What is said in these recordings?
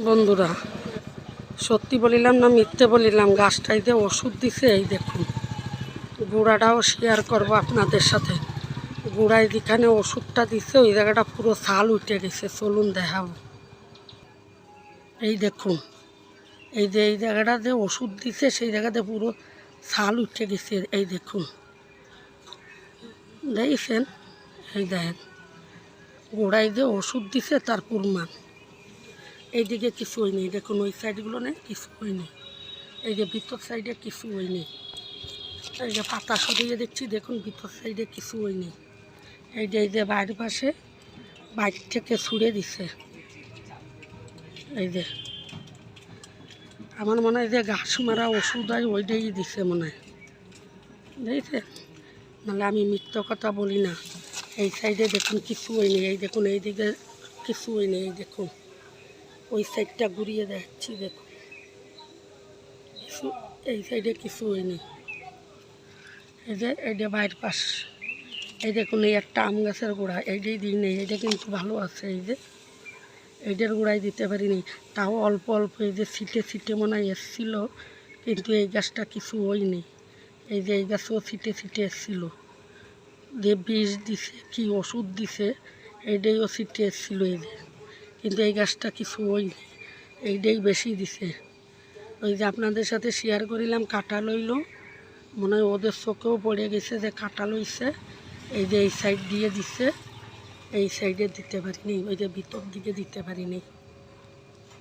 বন্ধুরা, সত্যি বলিলাম না মিথ্যে বলিলাম, গাছটাইতে ওষুধ দিছে। এই দেখুন, গুঁড়াটাও শেয়ার করবো আপনাদের সাথে। গুঁড়ায় যেখানে ওষুধটা দিছে ওই জায়গাটা পুরো ছাল উঠে গেছে। চলুন দেখাবো। এই দেখুন, এই যে এই জায়গাটা যে ওষুধ দিছে সেই জায়গাতে পুরো ছাল উঠে গেছে। এই দেখুন, দেখছেন? এই দেখেন, গোড়ায় যে ওষুধ দিছে তার প্রমাণ। এইদিকে কিছু হয়নি, দেখুন ওই সাইডগুলো নেই, কিছু হয়নি। এই যে ভিতর সাইডে কিছু হয়নি। এই যে পাতা সরিয়ে দেখছি, দেখুন ভিতর সাইডে কিছু হয়নি। এই যে বাইরের পাশে বাইর থেকে ছুঁড়ে দিছে। এই যে আমার মনে হয় যে ঘাস মারা ওষুধ হয় ওইটাই দিছে মনে হয়, দেখছেন? নাহলে আমি মিথ্যা কথা বলি না। এই সাইডে দেখুন কিছু হয়নি। এই দেখুন এইদিকে কিছু হয়নি। এই দেখুন ওই সাইডটা ঘুরিয়ে দেখাচ্ছি, দেখুন কিছু, এই সাইডে কিছু হয়নি। এই যে বাইরের পাশ, এই দেখুন এই একটা আম গাছের গোড়া, এইটাই দিই নেই, এইটা কিন্তু ভালো আছে। এই যে এইটার গোড়ায় দিতে পারিনি, তাও অল্প অল্প এই যে ছিটে মনে হয় এসেছিলো, কিন্তু এই গাছটা কিছু হয়নি। এই যে এই গাছও ছিটে এসেছিলো, যে বিষ দিছে কি ওষুধ দিছে এইটাইও ছিটে এসেছিলো। এই যে কিন্তু এই গাছটা কিছু হয়নি, এইটাই বেশি দিছে। ওই যে আপনাদের সাথে শেয়ার করিলাম কাঁটা লইল, মনে হয় ওদের চোখেও পড়ে গেছে যে কাঁটা লইছে। এই যে এই সাইড দিয়ে দিচ্ছে, এই সাইডে দিতে পারিনি, ওই যে ভিতর দিকে দিতে পারিনি,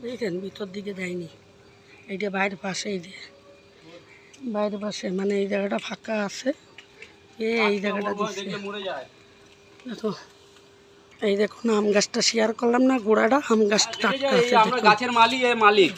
দেখেন ভিতর দিকে দেয়নি। এই যে বাইরের পাশে, এই যে বাইরের পাশে মানে এই জায়গাটা ফাঁকা আছে, এই জায়গাটা দিচ্ছে। দেখো, এই দেখুন আম গাছটা শেয়ার করলাম না, গোড়াটা আম গাছটা টাটকা আছে। গাছের মালিক